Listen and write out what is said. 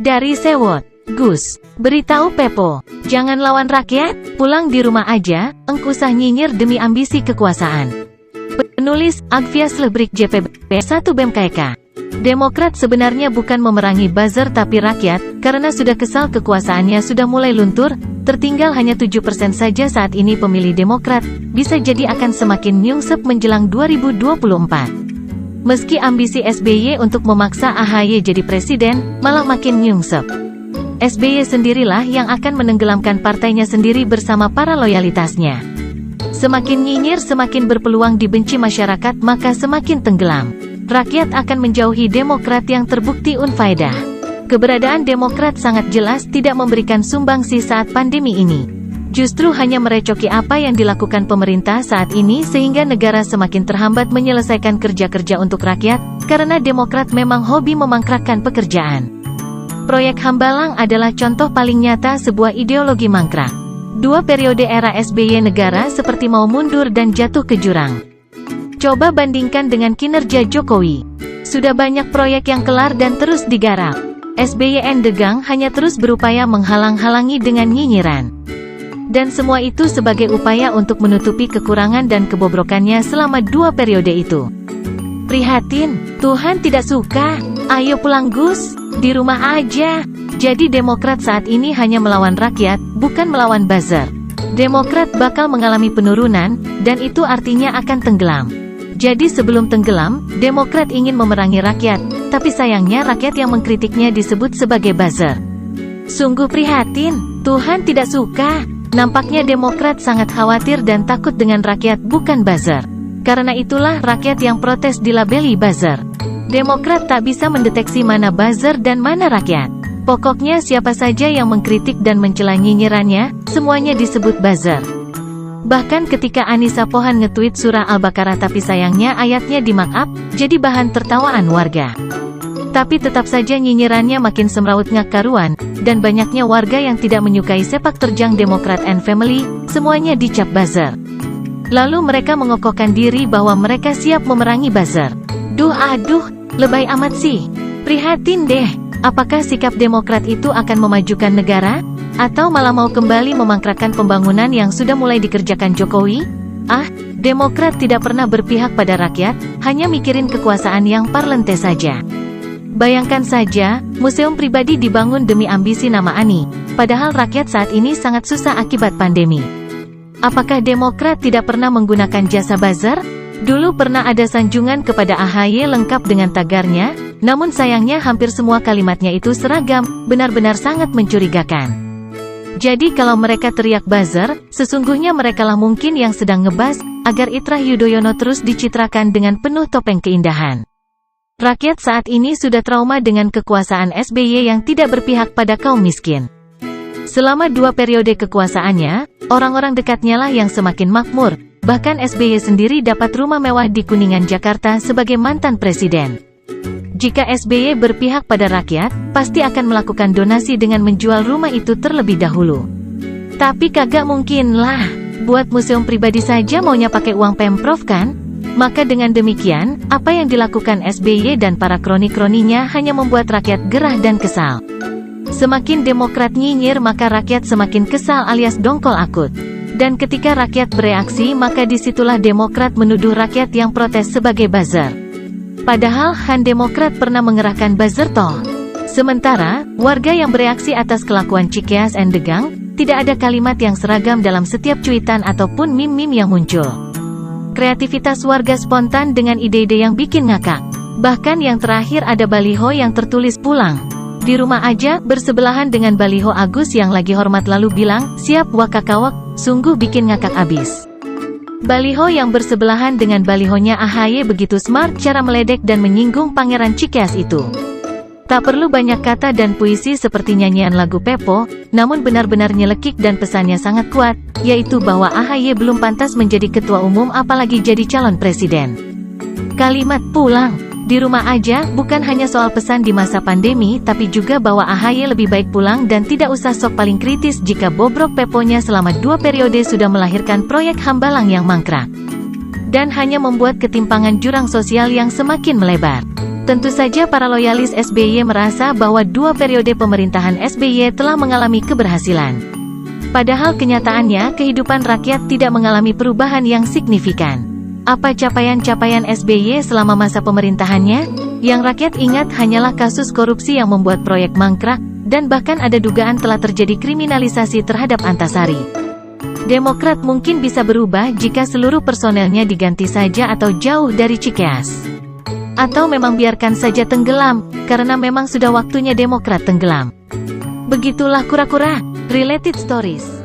Dari Sewot, Gus, beritahu Pepo, jangan lawan rakyat, pulang di rumah aja, engkusah nyinyir demi ambisi kekuasaan. Penulis, Agfias Lebrik JPB 1 BMKK. Demokrat sebenarnya bukan memerangi buzzer tapi rakyat, karena sudah kesal kekuasaannya sudah mulai luntur, tertinggal hanya 7% saja saat ini pemilih Demokrat, bisa jadi akan semakin nyungsep menjelang 2024. Meski ambisi SBY untuk memaksa AHY jadi presiden, malah makin nyungsep. SBY sendirilah yang akan menenggelamkan partainya sendiri bersama para loyalitasnya. Semakin nyinyir semakin berpeluang dibenci masyarakat maka semakin tenggelam. Rakyat akan menjauhi Demokrat yang terbukti unfaedah. Keberadaan Demokrat sangat jelas tidak memberikan sumbangsi saat pandemi ini. Justru hanya merecoki apa yang dilakukan pemerintah saat ini sehingga negara semakin terhambat menyelesaikan kerja-kerja untuk rakyat, karena Demokrat memang hobi memangkrakkan pekerjaan. Proyek Hambalang adalah contoh paling nyata sebuah ideologi mangkrak. 2 periode era SBY negara seperti mau mundur dan jatuh ke jurang. Coba bandingkan dengan kinerja Jokowi. Sudah banyak proyek yang kelar dan terus digarap. SBY Degang hanya terus berupaya menghalang-halangi dengan nyinyiran. Dan semua itu sebagai upaya untuk menutupi kekurangan dan kebobrokannya selama 2 periode itu. Prihatin, Tuhan tidak suka, ayo pulang Gus, di rumah aja. Jadi Demokrat saat ini hanya melawan rakyat, bukan melawan buzzer. Demokrat bakal mengalami penurunan, dan itu artinya akan tenggelam. Jadi sebelum tenggelam, Demokrat ingin memerangi rakyat, tapi sayangnya rakyat yang mengkritiknya disebut sebagai buzzer. Sungguh prihatin, Tuhan tidak suka. Nampaknya Demokrat sangat khawatir dan takut dengan rakyat bukan buzzer. Karena itulah rakyat yang protes dilabeli buzzer. Demokrat tak bisa mendeteksi mana buzzer dan mana rakyat. Pokoknya siapa saja yang mengkritik dan mencela nyinyirannya, semuanya disebut buzzer. Bahkan ketika Anissa Pohan nge-tweet surah Al-Baqarah tapi sayangnya ayatnya di-markup, jadi bahan tertawaan warga. Tapi tetap saja nyinyirannya makin semrawut ngak karuan, dan banyaknya warga yang tidak menyukai sepak terjang Demokrat and Family, semuanya dicap buzzer. Lalu mereka mengokohkan diri bahwa mereka siap memerangi buzzer. Aduh, lebay amat sih. Prihatin deh, apakah sikap Demokrat itu akan memajukan negara? Atau malah mau kembali memangkrakkan pembangunan yang sudah mulai dikerjakan Jokowi? Demokrat tidak pernah berpihak pada rakyat, hanya mikirin kekuasaan yang parlente saja. Bayangkan saja, museum pribadi dibangun demi ambisi nama Ani, padahal rakyat saat ini sangat susah akibat pandemi. Apakah Demokrat tidak pernah menggunakan jasa buzzer? Dulu pernah ada sanjungan kepada AHY lengkap dengan tagarnya, namun sayangnya hampir semua kalimatnya itu seragam, benar-benar sangat mencurigakan. Jadi kalau mereka teriak buzzer, sesungguhnya merekalah mungkin yang sedang ngebas, agar Itrah Yudhoyono terus dicitrakan dengan penuh topeng keindahan. Rakyat saat ini sudah trauma dengan kekuasaan SBY yang tidak berpihak pada kaum miskin. Selama 2 periode kekuasaannya, orang-orang dekatnya lah yang semakin makmur, bahkan SBY sendiri dapat rumah mewah di Kuningan Jakarta sebagai mantan presiden. Jika SBY berpihak pada rakyat, pasti akan melakukan donasi dengan menjual rumah itu terlebih dahulu. Tapi kagak mungkin lah, buat museum pribadi saja maunya pakai uang Pemprov kan? Maka dengan demikian, apa yang dilakukan SBY dan para kroni-kroninya hanya membuat rakyat gerah dan kesal. Semakin Demokrat nyinyir maka rakyat semakin kesal alias dongkol akut. Dan ketika rakyat bereaksi maka disitulah Demokrat menuduh rakyat yang protes sebagai buzzer. Padahal Demokrat pernah mengerahkan buzzer toh. Sementara, warga yang bereaksi atas kelakuan Cikeas and Degang, tidak ada kalimat yang seragam dalam setiap cuitan ataupun meme-meme yang muncul. Kreativitas warga spontan dengan ide-ide yang bikin ngakak. Bahkan yang terakhir ada baliho yang tertulis pulang di rumah aja, bersebelahan dengan baliho Agus yang lagi hormat lalu bilang, siap wakakawak, sungguh bikin ngakak abis. Baliho yang bersebelahan dengan balihonya AHY begitu smart cara meledek dan menyinggung Pangeran Cikeas itu. Tak perlu banyak kata dan puisi seperti nyanyian lagu Pepo, namun benar-benar nyelekik dan pesannya sangat kuat, yaitu bahwa AHY belum pantas menjadi ketua umum apalagi jadi calon presiden. Kalimat pulang di rumah aja bukan hanya soal pesan di masa pandemi, tapi juga bahwa AHY lebih baik pulang dan tidak usah sok paling kritis jika bobrok Peponya selama 2 periode sudah melahirkan proyek Hambalang yang mangkrak. Dan hanya membuat ketimpangan jurang sosial yang semakin melebar. Tentu saja para loyalis SBY merasa bahwa 2 periode pemerintahan SBY telah mengalami keberhasilan. Padahal kenyataannya kehidupan rakyat tidak mengalami perubahan yang signifikan. Apa capaian-capaian SBY selama masa pemerintahannya? Yang rakyat ingat hanyalah kasus korupsi yang membuat proyek mangkrak, dan bahkan ada dugaan telah terjadi kriminalisasi terhadap Antasari. Demokrat mungkin bisa berubah jika seluruh personelnya diganti saja atau jauh dari Cikeas. Atau memang biarkan saja tenggelam, karena memang sudah waktunya Demokrat tenggelam. Begitulah kura-kura, related stories.